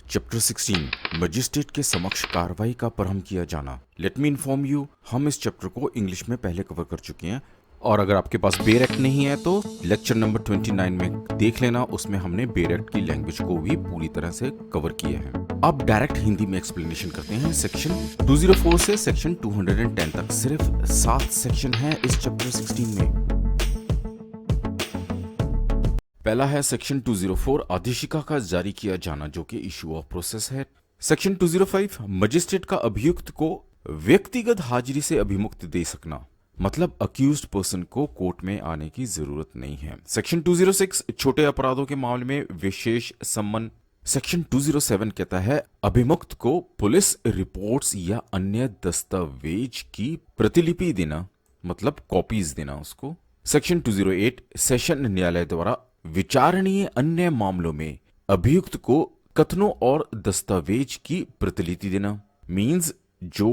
Chapter 16 magistrate के समक्ष कार्रवाई का परहम किया जाना। लेट मी इन्फॉर्म यू, हम इस चैप्टर को इंग्लिश में पहले कवर कर चुके हैं और अगर आपके पास बेयर एक्ट नहीं है तो लेक्चर नंबर 29 में देख लेना, उसमें हमने बेयर एक्ट की लैंग्वेज को भी पूरी तरह से कवर किया है। अब डायरेक्ट हिंदी में एक्सप्लेनेशन करते हैं। सेक्शन 204 से सेक्शन 210 तक सिर्फ 7 सेक्शन है इस चैप्टर 16 में। पहला है सेक्शन 204 आदेशिका का जारी किया जाना, जो कि इशू ऑफ प्रोसेस है। सेक्शन 205 मजिस्ट्रेट का अभियुक्त को व्यक्तिगत हाजिरी से अभिमुक्त दे सकना, मतलब अक्यूज्ड पर्सन को कोर्ट में आने की जरूरत नहीं है। सेक्शन 206 छोटे अपराधों के मामले में विशेष सम्मन। सेक्शन 207 कहता है अभिमुक्त को पुलिस रिपोर्ट्स या अन्य दस्तावेज की प्रतिलिपि देना, मतलब कॉपीज देना उसको। सेक्शन 208 सेशन न्यायालय द्वारा विचारणीय अन्य मामलों में अभियुक्त को कथनों और दस्तावेज की प्रतिलिपि देना, मींस जो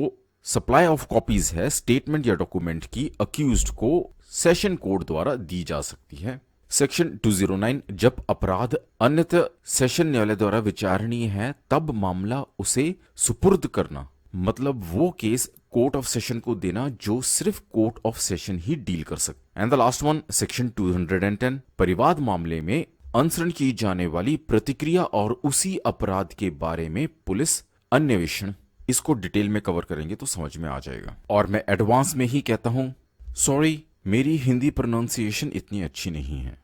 सप्लाई ऑफ कॉपीज है स्टेटमेंट या डॉक्यूमेंट की अक्यूज्ड को सेशन कोर्ट द्वारा दी जा सकती है। सेक्शन 209 जब अपराध अन्यथा सेशन न्यायालय द्वारा विचारणीय है तब मामला उसे सुपुर्द करना, मतलब वो केस कोर्ट ऑफ सेशन को देना जो सिर्फ court of session he deal कर सकते। And the last one section 210 परिवाद मामले में अनुसरण की जाने वाली प्रतिक्रिया और उसी अपराध के बारे में पुलिस अन्वेषण। इसको डिटेल में कवर करेंगे तो समझ में आ जाएगा। और मैं एडवांस में ही कहता हूं सॉरी, मेरी हिंदी प्रोनाउंसिएशन इतनी अच्छी नहीं है,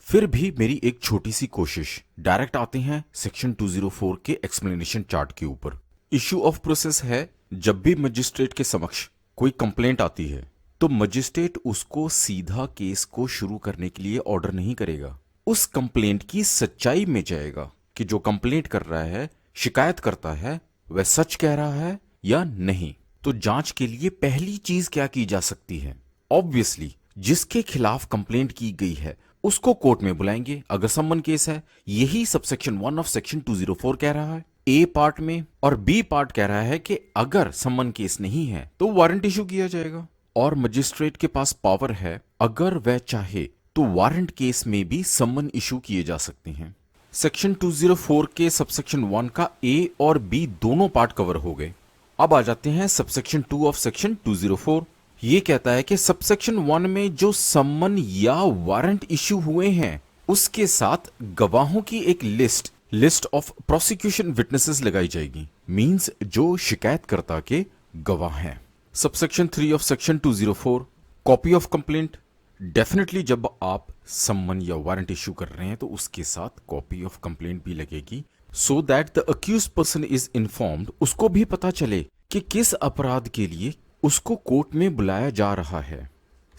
फिर भी मेरी एक छोटी सी कोशिश। डायरेक्ट आते हैं सेक्शन 204 के एक्सप्लेनेशन चार्ट के ऊपर। इशू ऑफ प्रोसेस है जब भी मजिस्ट्रेट के समक्ष कोई कंप्लेंट आती है तो मजिस्ट्रेट उसको सीधा केस को शुरू करने के लिए ऑर्डर नहीं करेगा, उस कंप्लेंट की सच्चाई में जाएगा कि जो कंप्लेंट कर रहा है, शिकायत करता है, वह सच कह रहा है या नहीं। तो जांच के लिए पहली चीज क्या की जा सकती है? ऑब्वियसली जिसके खिलाफ कंप्लेंट की गई है उसको कोर्ट में बुलाएंगे अगर सम्मन केस है। यही सबसेक्शन 1 ऑफ सेक्शन 204 कह रहा है ए पार्ट में, और बी पार्ट कह रहा है कि अगर सम्मन केस नहीं है तो वारंट इशू किया जाएगा। और मजिस्ट्रेट के पास पावर है, अगर वह चाहे तो वारंट केस में भी सम्मन इशू किए जा सकते हैं। सेक्शन 204 के सबसेक्शन 1 का ए और बी दोनों पार्ट कवर हो गए। अब आ जाते हैं सबसेक्शन 2 ऑफ सेक्शन 204। ये कहता है कि सबसेक्शन 1 में जो सम्मन या वारंट इशू हुए हैं उसके साथ गवाहों की एक लिस्ट ऑफ प्रोसिक्यूशन विटनेसेस लगाई जाएगी, मींस जो शिकायतकर्ता के गवाह हैं। Subsection 3 of section 204 copy of complaint. Definitely जब आप सम्मन या वारंट इशू कर रहे हैं तो उसके साथ कॉपी ऑफ कंप्लेंट भी लगेगी, so that the accused person is informed, उसको भी पता चले कि किस अपराध के लिए उसको कोर्ट में बुलाया जा रहा है।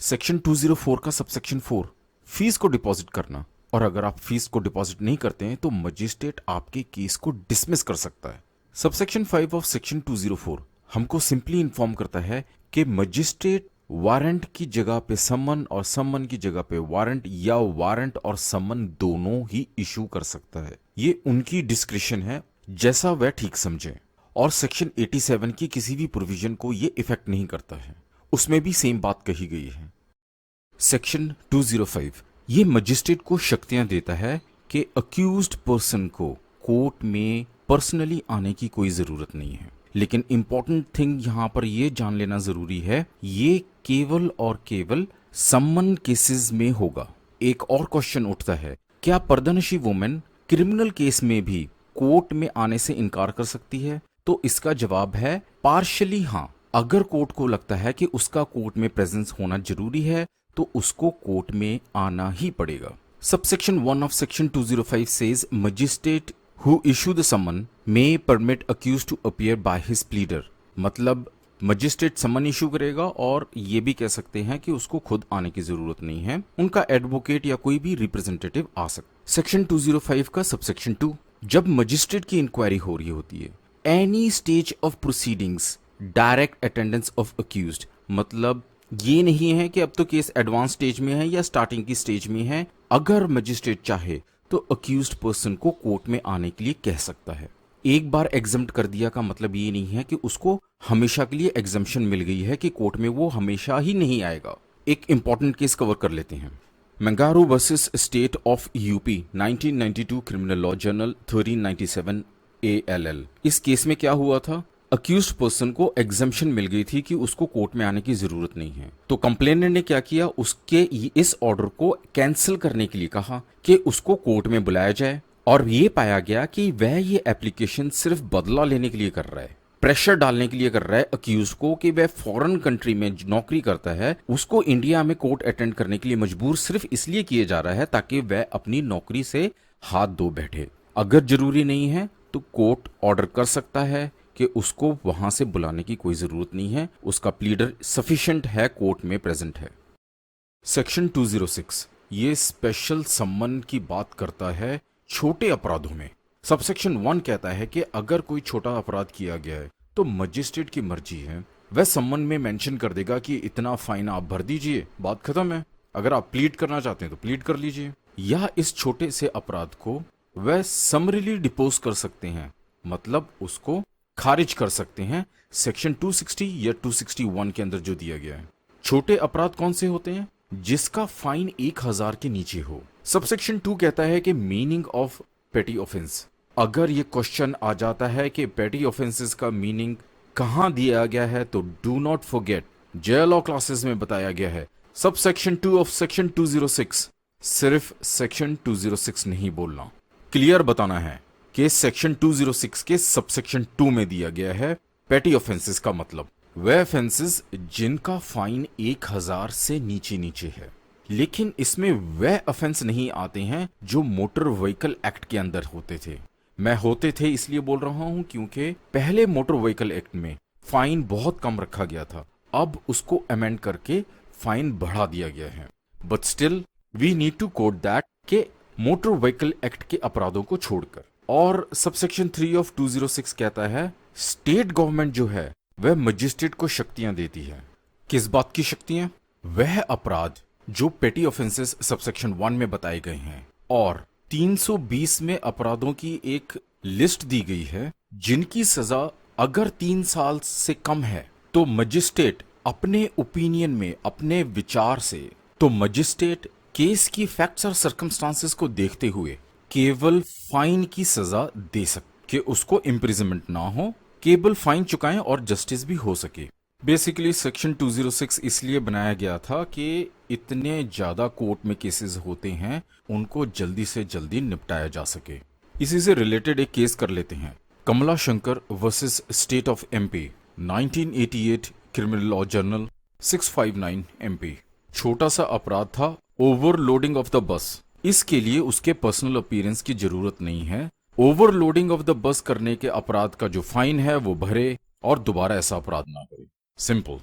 सेक्शन 204 का सबसेक्शन 4 फीस को डिपॉजिट करना, और अगर आप फीस को डिपॉजिट नहीं करते हैं तो मजिस्ट्रेट आपके केस को डिसमिस कर सकता है। सबसेक्शन 5 ऑफ सेक्शन 204 हमको सिंपली इन्फॉर्म करता है कि मजिस्ट्रेट वारंट की जगह पे सम्मन और सम्मन की जगह पे वारंट या वारंट और सम्मन दोनों ही इशू कर सकता है। ये उनकी डिस्क्रिशन है, जैसा वह ठीक समझे। और सेक्शन 87 की किसी भी प्रोविजन को ये इफेक्ट नहीं करता है, उसमें भी सेम बात कही गई है। सेक्शन 205 ये मजिस्ट्रेट को शक्तियां देता है कि अक्यूज्ड पर्सन को कोर्ट में पर्सनली आने की कोई जरूरत नहीं है। लेकिन इंपॉर्टेंट थिंग यहां पर यह जान लेना जरूरी है, ये केवल और केवल सम्मन केसेस में होगा। एक और क्वेश्चन उठता है, क्या पर्दानशी वुमेन क्रिमिनल केस में भी कोर्ट में आने से इनकार कर सकती है? तो इसका जवाब है पार्शियली हाँ। अगर कोर्ट को लगता है कि उसका कोर्ट में प्रेजेंस होना जरूरी है तो उसको कोर्ट में आना ही पड़ेगा। Subsection 1 of section 205 says magistrate who issue the summon may permit accused to appear by his pleader, मतलब मजिस्ट्रेट समन इशू करेगा और ये भी कह सकते हैं कि उसको खुद आने की जरूरत नहीं है, उनका एडवोकेट या कोई भी रिप्रेजेंटेटिव आ सकता। सेक्शन 205 का सबसेक्शन 2 जब मजिस्ट्रेट की इंक्वायरी हो रही होती है, any stage of proceedings direct attendance of accused, मतलब ये नहीं है कि अब तो केस एडवांस स्टेज में है या स्टार्टिंग की स्टेज में है, अगर मजिस्ट्रेट चाहे तो अक्यूज्ड पर्सन को कोर्ट में आने के लिए कह सकता है। एक बार एग्जम्प्ट कर दिया का मतलब ये नहीं है कि उसको हमेशा के लिए एग्जम्पशन मिल गई है कि कोर्ट में वो हमेशा ही नहीं आएगा। एक इंपॉर्टेंट केस कवर कर लेते हैं। Mangaro versus state of UP 1992 criminal law journal 1397 ALL। इस केस में क्या हुआ था, अक्यूज्ड पर्सन को एग्जम्पशन मिल गई थी कि उसको कोर्ट में आने की जरूरत नहीं है। तो कंप्लेनेंट ने क्या किया, उसके इस ऑर्डर को कैंसिल करने के लिए कहा कि उसको कोर्ट में बुलाया जाए, और ये पाया गया कि वह ये एप्लीकेशन सिर्फ बदला लेने के लिए कर रहा है, प्रेशर डालने के लिए कर रहा है अक्यूज को कि वह फॉरेन कंट्री में नौकरी करता है, उसको इंडिया में कोर्ट अटेंड करने के लिए मजबूर सिर्फ इसलिए किए जा रहा है ताकि वह अपनी नौकरी से हाथ धो बैठे। अगर जरूरी नहीं है तो कोर्ट ऑर्डर कर सकता है कि उसको वहां से बुलाने की कोई जरूरत नहीं है, उसका प्लीडर सफिशिएंट है, कोर्ट में प्रेजेंट है। सेक्शन 206 ये स्पेशल सम्मन की बात करता है छोटे अपराधों में। सबसेक्शन 1 कहता है कि अगर कोई छोटा अपराध किया गया है तो मजिस्ट्रेट की मर्जी है, वह सम्मन में मेंशन कर देगा कि इतना फाइन आप भर दीजिए, बात खत्म है। अगर आप प्लीड करना चाहते हैं तो प्लीड कर लीजिए, या इस छोटे से अपराध को वह समरीली डिपोज कर सकते हैं, मतलब उसको खारिज कर सकते हैं सेक्शन 260 या 261 के अंदर जो दिया गया है। छोटे अपराध कौन से होते हैं, जिसका फाइन 1000 के नीचे हो। सबसेक्शन 2 कहता है कि मीनिंग ऑफ पेटी ऑफेंस। अगर ये क्वेश्चन आ जाता है कि पेटी ऑफेंसेस का मीनिंग कहां दिया गया है तो do not forget, jail law classes में बताया गया है सबसेक्शन 2 ऑफ सेक्शन 206। सिर्फ सेक्शन 206 नहीं बोलना, क्लियर बताना है कि सेक्शन 206 के सबसेक्शन 2 में दिया गया है पेटी ऑफेंसेस का मतलब वह ऑफेंसेस जिनका फाइन 1000 से नीचे नीचे है। लेकिन इसमें वह ऑफेंस नहीं आते हैं जो मोटर व्हीकल एक्ट के अंदर होते थे। मैं होते थे इसलिए बोल रहा हूं क्योंकि पहले मोटर व्हीकल एक्ट में फाइन बहुत कम रखा गया था, अब उसको अमेंड करके फाइन बढ़ा दिया गया है। But still we need to quote that के मोटर व्हीकल एक्ट के अपराधों को छोड़कर। और सबसेक्शन 3 ऑफ 206 कहता है स्टेट गवर्नमेंट जो है वह मजिस्ट्रेट को शक्तियां देती है। किस बात की शक्तियां, वह अपराध जो पेटी ऑफेंसेस सबसेक्शन 1 में बताए गए हैं और 320 में अपराधों की एक लिस्ट दी गई है जिनकी सजा अगर 3 साल से कम है तो मजिस्ट्रेट अपने ओपिनियन में, अपने विचार से, तो मजिस्ट्रेट केस की फैक्ट्स और सर्कमस्टांसेस को देखते हुए केवल फाइन की सजा दे सकते कि उसको इम्प्रिजनमेंट ना हो, केवल फाइन चुकाएं और जस्टिस भी हो सके। बेसिकली सेक्शन 206 इसलिए बनाया गया था कि इतने ज्यादा कोर्ट में केसेस होते हैं, उनको जल्दी से जल्दी निपटाया जा सके। इसी से रिलेटेड एक केस कर लेते हैं, Kamla Shankar versus state of MP 1988 criminal law journal 659 MP। छोटा सा अपराध था ओवरलोडिंग ऑफ द बस। इसके लिए उसके पर्सनल अपीयरेंस की जरूरत नहीं है, ओवरलोडिंग ऑफ द बस करने के अपराध का जो फाइन है वो भरे और दोबारा ऐसा अपराध ना करे, सिंपल।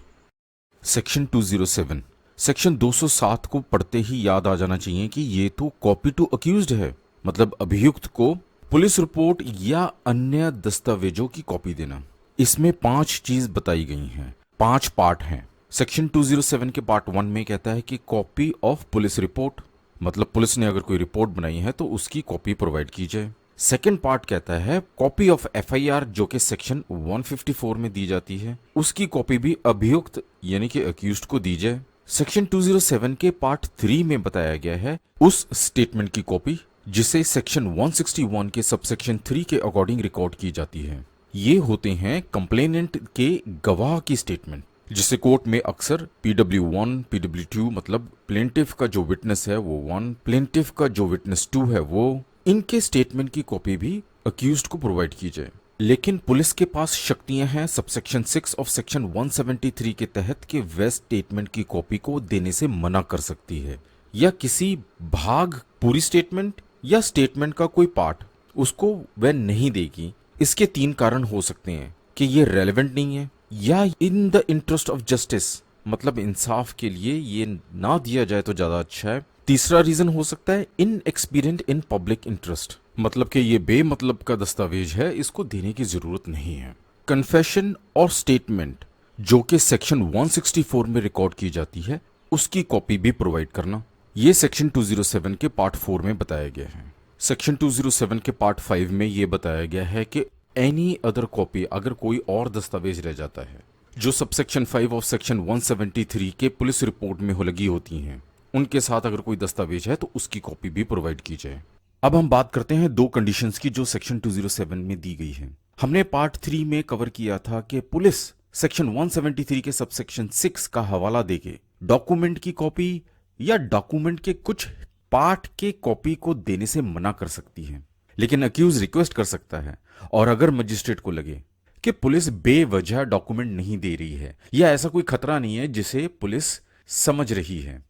सेक्शन 207 सेक्शन 207 को पढ़ते ही याद आ जाना चाहिए कि ये तो कॉपी टू अक्यूज्ड है, मतलब अभियुक्त को पुलिस रिपोर्ट या अन्य दस्तावेजों की कॉपी देना। इसमें 5 चीज बताई गई हैं, 5 पार्ट हैं। सेक्शन 207 के पार्ट 1 में कहता है कि कॉपी ऑफ पुलिस रिपोर्ट, मतलब पुलिस ने अगर कोई रिपोर्ट बनाई है तो उसकी कॉपी प्रोवाइड की जाए। सेकेंड पार्ट कहता है कॉपी ऑफ FIR जो कि सेक्शन 154 में दी जाती है, उसकी कॉपी भी अभियुक्त यानी कि अक्यूज्ड को दी जाए। सेक्शन 207 के पार्ट 3 में बताया गया है उस स्टेटमेंट की कॉपी जिसे सेक्शन 161 के सबसेक्शन 3 के अकॉर्डिंग रिकॉर्ड की जाती है। ये होते हैं कंप्लेनेंट के गवाह की स्टेटमेंट, जिसे कोर्ट में अक्सर PW1, PW2 मतलब प्लेंटिफ का जो विटनेस है वो 1, प्लेंटिफ का जो विटनेस 2 है वो, इनके स्टेटमेंट की कॉपी भी अक्यूज्ड को प्रोवाइड की जाए। लेकिन पुलिस के पास शक्तियां हैं सबसेक्शन 6 ऑफ सेक्शन 173 के तहत कि वह स्टेटमेंट की कॉपी को देने से मना कर सकती है, या किसी भाग, पूरी स्टेटमेंट या स्टेटमेंट का कोई पार्ट उसको वह नहीं देगी। इसके 3 कारण हो सकते हैं कि ये रेलेवेंट नहीं है, या in the interest of justice मतलब इंसाफ के लिए ये ना दिया जाए तो ज्यादा अच्छा है। तीसरा रीजन हो सकता है इनएक्सपीरियंट इन पब्लिक इंटरेस्ट, मतलब कि ये बेमतलब का दस्तावेज है, इसको देने की जरूरत नहीं है। कन्फेशन और स्टेटमेंट जो कि सेक्शन 164 में रिकॉर्ड की जाती है उसकी कॉपी भी प्रोवाइड करना, ये सेक्शन 207 के पार्ट 4 में बताया गया है। सेक्शन 207 के पार्ट 5 में ये बताया गया है कि एनी अदर कॉपी, अगर कोई और दस्तावेज रह जाता है जो सबसेक्शन 5 ऑफ सेक्शन 173 के पुलिस रिपोर्ट में हो लगी होती हैं, उनके साथ अगर कोई दस्तावेज है तो उसकी कॉपी भी प्रोवाइड की जाए। अब हम बात करते हैं दो कंडीशंस की जो सेक्शन 207 में दी गई है। हमने पार्ट 3 में कवर किया था कि पुलिस सेक्शन 173 के सबसेक्शन 6 का हवाला देके डॉक्यूमेंट की कॉपी या डॉक्यूमेंट के कुछ पार्ट के कॉपी को देने से मना कर सकती है, लेकिन अक्यूज रिक्वेस्ट कर सकता है। और अगर मजिस्ट्रेट को लगे कि पुलिस बेवजह डॉक्यूमेंट नहीं दे रही है या ऐसा कोई खतरा नहीं है जिसे पुलिस समझ रही है,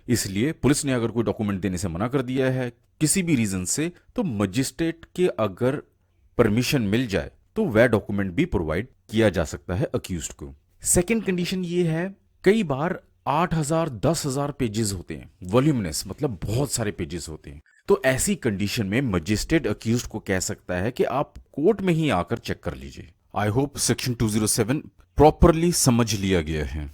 इसलिए पुलिस ने अगर कोई डॉक्यूमेंट देने से मना कर दिया है किसी भी रीजन से, तो मजिस्ट्रेट के अगर परमिशन मिल जाए तो वह डॉक्यूमेंट भी प्रोवाइड किया जा सकता है अक्यूज्ड को। सेकंड कंडीशन ये है, कई बार 8,000 10,000 पेजेस होते हैं, वॉल्यूमिनस मतलब बहुत सारे पेजेस होते हैं, तो ऐसी कंडीशन में मजिस्ट्रेट अक्यूज्ड को कह सकता है कि आप कोर्ट में ही आकर चेक कर लीजिए। आई होप सेक्शन 207 प्रॉपरली समझ लिया गया है।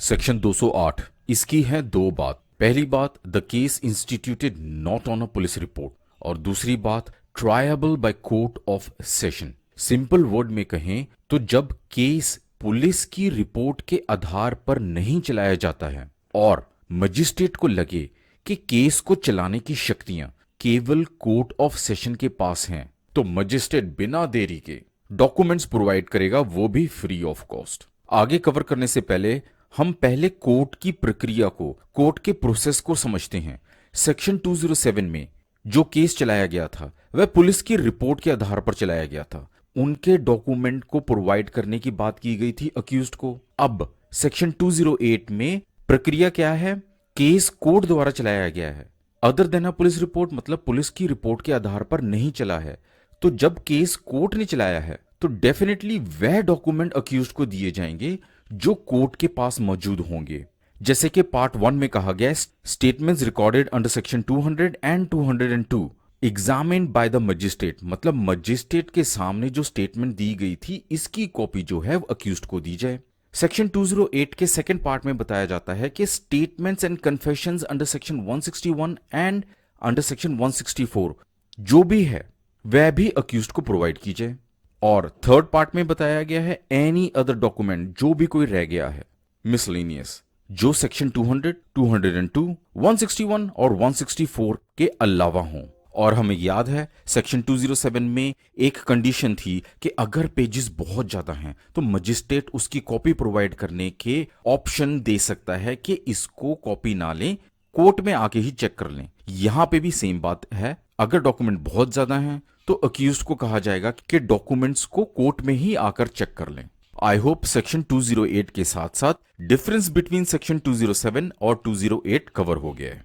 सेक्शन 208, इसकी है दो बात। पहली बात, the case instituted not on a police report, और दूसरी बात, tribal by court of session. Simple word में कहें तो जब केस पुलिस की रिपोर्ट के आधार पर नहीं चलाया जाता है और मजिस्ट्रेट को लगे कि केस को चलाने की शक्तियां केवल कोर्ट ऑफ सेशन के पास हैं, तो मजिस्ट्रेट बिना देरी के डॉक्यूमेंट्स प्रोवाइड करेगा, वो भी फ्री ऑफ कॉस्ट। आगे कवर करने से पहले हम पहले कोर्ट की प्रक्रिया को, कोर्ट के प्रोसेस को समझते हैं। सेक्शन 207 में जो केस चलाया गया था वह पुलिस की रिपोर्ट के आधार पर चलाया गया था। उनके डॉक्यूमेंट को प्रोवाइड करने की बात की गई थी अक्यूज्ड को। अब सेक्शन 208 में प्रक्रिया क्या है, केस कोर्ट द्वारा चलाया गया है, अदर देन अ पुलिस रिपोर्ट, मतलब पुलिस की रिपोर्ट के आधार पर नहीं चला है। तो जब केस कोर्ट ने चलाया है तो डेफिनेटली वह डॉक्यूमेंट अक्यूज्ड को दिए जाएंगे जो कोर्ट के पास मौजूद होंगे। जैसे कि पार्ट 1 में कहा गया, statements recorded under section 200 and 202 examined by the magistrate, मतलब मजिस्ट्रेट के सामने जो स्टेटमेंट दी गई थी इसकी कॉपी जो है वो अक्यूज्ड को दी जाए। सेक्शन 208 के सेकंड पार्ट में बताया जाता है कि statements and confessions under section 161 and under section 164 जो भी है वह भी अक्यूज्ड को प्रोवाइड की जाए। और थर्ड पार्ट में बताया गया है एनी अदर डॉक्यूमेंट जो भी कोई रह गया है मिसलेनियस, जो सेक्शन 200, 202, 161 और 164 के अलावा हों। और हमें याद है सेक्शन 207 में एक कंडीशन थी कि अगर पेजेस बहुत ज्यादा हैं तो मजिस्ट्रेट उसकी कॉपी प्रोवाइड करने के ऑप्शन दे सकता है कि इसको कॉपी ना लें, कोर्ट में आके ही चेक कर लें। यहां पे भी सेम बात है, अगर डॉक्यूमेंट बहुत ज्यादा हैं तो अक्यूज्ड को कहा जाएगा कि डॉक्यूमेंट्स को कोर्ट में ही आकर चेक कर लें। आई होप सेक्शन 208 के साथ साथ डिफरेंस बिटवीन सेक्शन 207 और 208 कवर हो गया है।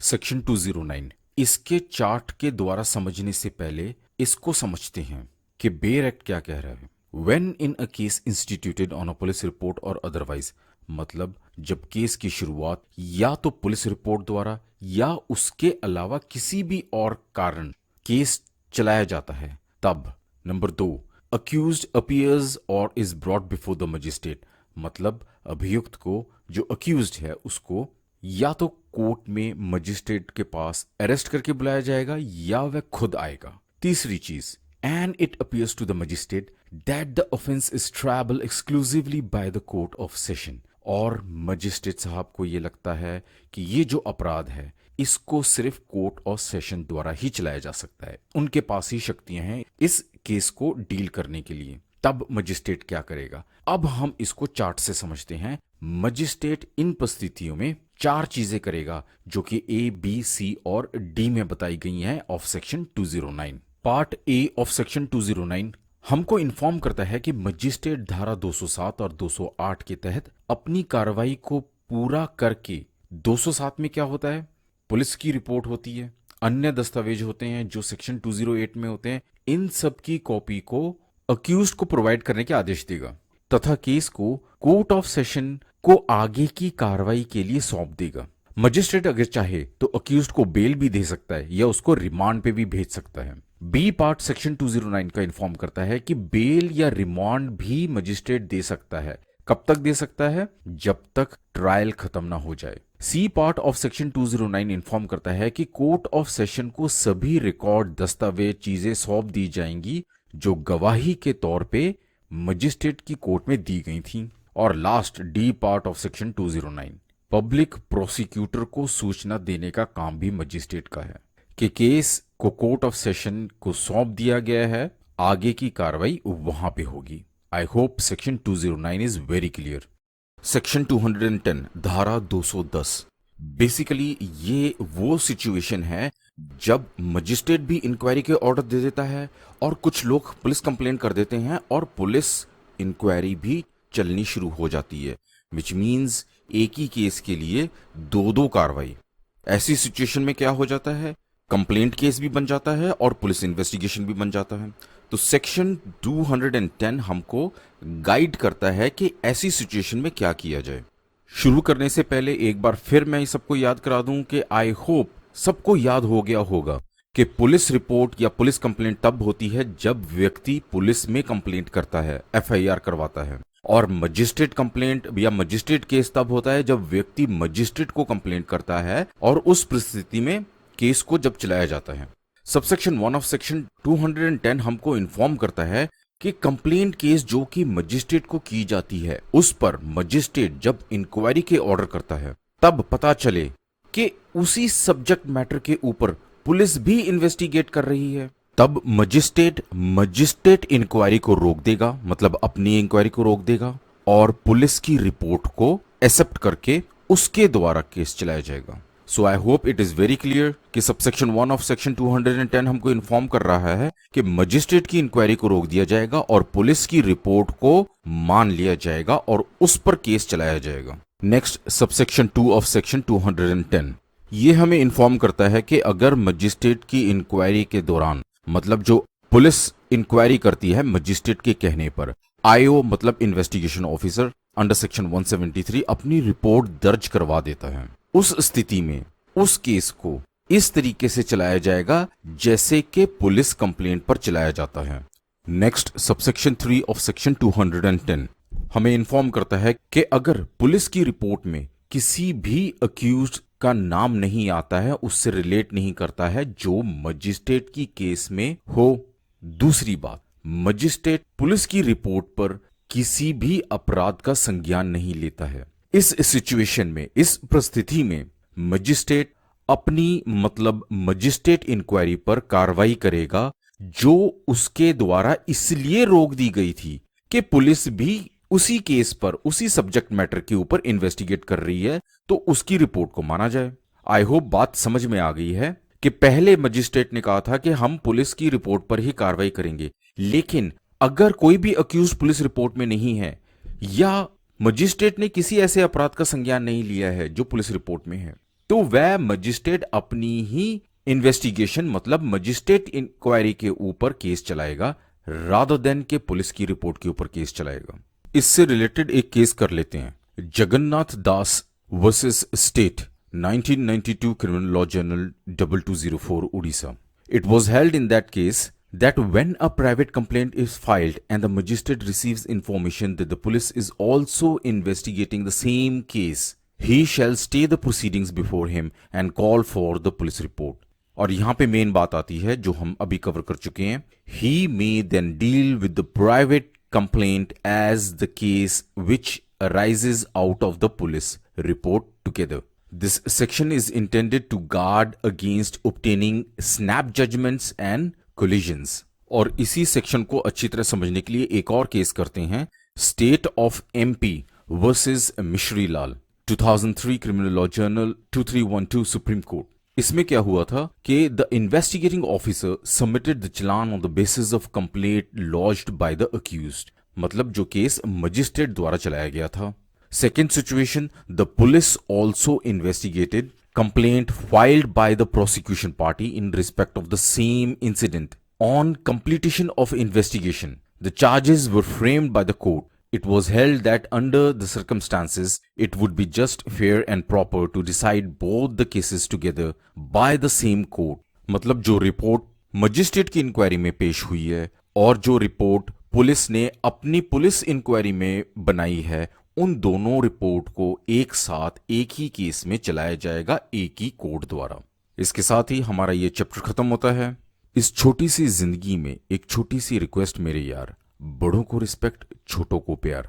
सेक्शन 209, इसके चार्ट के द्वारा समझने से पहले इसको समझते हैं कि बेयर एक्ट क्या कह रहा है। When in a case instituted on a police report और अदरवाइज, मतलब जब केस की शुरुआत या तो पुलिस रिपोर्ट द्वारा या उसके अलावा किसी भी और कारण केस चलाया जाता है, तब नंबर 2, अक्यूज्ड अपीयर्स और is brought before the magistrate, मतलब अभियुक्त को जो अक्यूज्ड है उसको या तो कोर्ट में मजिस्ट्रेट के पास अरेस्ट करके बुलाया जाएगा या वह खुद आएगा। तीसरी चीज, and it appears to the magistrate that the offence is triable exclusively by the court of session, और मजिस्ट्रेट साहब को यह लगता है कि ये जो अपराध है इसको सिर्फ कोर्ट ऑफ सेशन द्वारा ही चलाया जा सकता है, उनके पास ही शक्तियां हैं इस केस को डील करने के लिए। तब मजिस्ट्रेट क्या करेगा, अब हम इसको चार्ट से समझते हैं। मजिस्ट्रेट इन परिस्थितियों में 4 चीजें करेगा जो कि A, B, C और D में बताई गई हैं of section 209। Part A of section 209 हमको इन्फॉर्म करता है कि मजिस्ट्रेट धारा 207 और 208 के तहत अपनी कार्रवाई को पूरा करके, 207 में क्या होता है, पुलिस की रिपोर्ट होती है, अन्य दस्तावेज होते हैं जो सेक्शन 208 में होते हैं, इन सब की कॉपी को अक्यूज्ड को प्रोवाइड करने के आदेश देगा तथा केस को कोर्ट ऑफ सेशन को आगे की कार्रवाई के लिए सौंप देगा। मजिस्ट्रेट अगर चाहे तो अक्यूज्ड को बेल भी दे सकता है या उसको रिमांड पे भी भेज सकता है। बी पार्ट सेक्शन 209 का इन्फॉर्म करता है कि बेल या रिमांड भी मजिस्ट्रेट दे सकता है। कब तक दे सकता है, जब तक ट्रायल खत्म ना हो जाए। C part of section 209 inform करता है कि कोर्ट ऑफ सेशन को सभी रिकॉर्ड, दस्तावेज, चीजें सौंप दी जाएंगी जो गवाही के तौर पे मजिस्ट्रेट की कोर्ट में दी गई थी। और last D part of section 209, public prosecutor को सूचना देने का काम भी मजिस्ट्रेट का है कि केस को कोर्ट ऑफ सेशन को सौंप दिया गया है, आगे की कार्रवाई वहां पे होगी। I hope section 209 is very clear. Section 210 धारा 210 बेसिकली ये वो सिचुएशन है जब मजिस्ट्रेट भी इंक्वायरी के ऑर्डर दे देता है और कुछ लोग पुलिस कंप्लेंट कर देते हैं और पुलिस इंक्वायरी भी चलनी शुरू हो जाती है, विच मीन्स एक ही केस के लिए दो दो कार्रवाई। ऐसी सिचुएशन में क्या हो जाता है, कंप्लेंट केस भी बन जाता है और पुलिस इन्वेस्टिगेशन भी बन जाता है। तो सेक्शन 210 हमको गाइड करता है कि ऐसी सिचुएशन में क्या किया जाए। शुरू करने से पहले एक बार फिर मैं सबको याद करा दूं कि आई होप सबको याद हो गया होगा कि पुलिस रिपोर्ट या पुलिस कंप्लेंट तब होती है जब व्यक्ति पुलिस में कंप्लेंट करता है, एफआईआर करवाता है, और मजिस्ट्रेट कंप्लेंट या मजिस्ट्रेट केस तब होता है जब व्यक्ति मजिस्ट्रेट को कंप्लेंट करता है और उस परिस्थिति में केस को जब चलाया जाता है। सबसेक्शन 1 ऑफ सेक्शन 210 हमको इन्फॉर्म करता है कि कंप्लेंट केस जो कि मजिस्ट्रेट को की जाती है उस पर मजिस्ट्रेट जब इंक्वायरी के ऑर्डर करता है तब पता चले कि उसी सब्जेक्ट मैटर के ऊपर पुलिस भी इन्वेस्टिगेट कर रही है, तब मजिस्ट्रेट इंक्वायरी को रोक देगा, मतलब अपनी इंक्वायरी को रोक देगा और पुलिस की रिपोर्ट को एक्सेप्ट करके उसके द्वारा केस चलाया जाएगा। So I hope it is very clear कि सबसेक्शन 1 ऑफ सेक्शन 210 हमको इन्फॉर्म कर रहा है कि मजिस्ट्रेट की इंक्वायरी को रोक दिया जाएगा और पुलिस की रिपोर्ट को मान लिया जाएगा और उस पर केस चलाया जाएगा। नेक्स्ट सबसेक्शन 2 ऑफ सेक्शन 210 ये हमें इन्फॉर्म करता है कि अगर मजिस्ट्रेट की इंक्वायरी के दौरान, मतलब जो पुलिस इंक्वायरी करती है मजिस्ट्रेट के कहने पर, आईओ मतलब इन्वेस्टिगेशन ऑफिसर अंडर सेक्शन 173 अपनी रिपोर्ट दर्ज करवा देता है, उस स्थिति में उस केस को इस तरीके से चलाया जाएगा जैसे कि पुलिस कंप्लेंट पर चलाया जाता है। नेक्स्ट सबसेक्शन 3 ऑफ सेक्शन 210 हमें इन्फॉर्म करता है कि अगर पुलिस की रिपोर्ट में किसी भी अक्यूज्ड का नाम नहीं आता है, उससे रिलेट नहीं करता है जो मजिस्ट्रेट की केस में हो। दूसरी बात, मजिस्ट्रेट पुलिस की रिपोर्ट पर किसी भी अपराध का संज्ञान नहीं लेता है। इस सिचुएशन में, इस परिस्थिति में मजिस्ट्रेट अपनी मतलब मजिस्ट्रेट इंक्वायरी पर कार्रवाई करेगा जो उसके द्वारा इसलिए रोक दी गई थी कि पुलिस भी उसी केस पर, उसी सब्जेक्ट मैटर के ऊपर इन्वेस्टिगेट कर रही है, तो उसकी रिपोर्ट को माना जाए। आई होप बात समझ में आ गई है कि पहले मजिस्ट्रेट ने कहा था कि हम पुलिस की रिपोर्ट पर ही कार्रवाई करेंगे, लेकिन अगर कोई भी अक्यूज पुलिस रिपोर्ट में नहीं है या मजिस्ट्रेट ने किसी ऐसे अपराध का संज्ञान नहीं लिया है जो पुलिस रिपोर्ट में है, तो वह मजिस्ट्रेट अपनी ही इन्वेस्टिगेशन मतलब मजिस्ट्रेट इंक्वायरी के ऊपर केस चलाएगा रादर देन के पुलिस की रिपोर्ट के ऊपर केस चलाएगा। इससे रिलेटेड एक केस कर लेते हैं, Jagannath Das versus state 1992 criminal law journal 2204 Orissa. It was held in that case that when a private complaint is filed and the magistrate receives information that the police is also investigating the same case, he shall stay the proceedings before him and call for the police report. और यहाँ पे main बात आती है जो हम अभी cover कर चुके हैं, he may then deal with the private complaint as the case which arises out of the police report together. This section is intended to guard against obtaining snap judgments and collisions. और इसी section को अच्छी तरह समझने के लिए एक और केस करते हैं, state of MP versus Mishri Lal 2003 criminal law journal 2312 supreme court. इसमें क्या हुआ था कि the investigating officer submitted the challan on the basis of complaint lodged by the accused, मतलब जो केस मजिस्ट्रेट द्वारा चलाया गया था। Second situation, the police also investigated complaint filed by the prosecution party in respect of the same incident. On completion of investigation, the charges were framed by the court. It was held that under the circumstances, it would be just, fair and proper to decide both the cases together by the same court. मतलब जो report magistrate की inquiry में पेश हुई है और जो report police ने अपनी पुलिस इंक्वायरी में बनाई है, उन दोनों रिपोर्ट को एक साथ एक ही केस में चलाया जाएगा एक ही कोर्ट द्वारा। इसके साथ ही हमारा ये चैप्टर खत्म होता है। इस छोटी सी जिंदगी में एक छोटी सी रिक्वेस्ट मेरे यार, बड़ों को रिस्पेक्ट, छोटों को प्यार।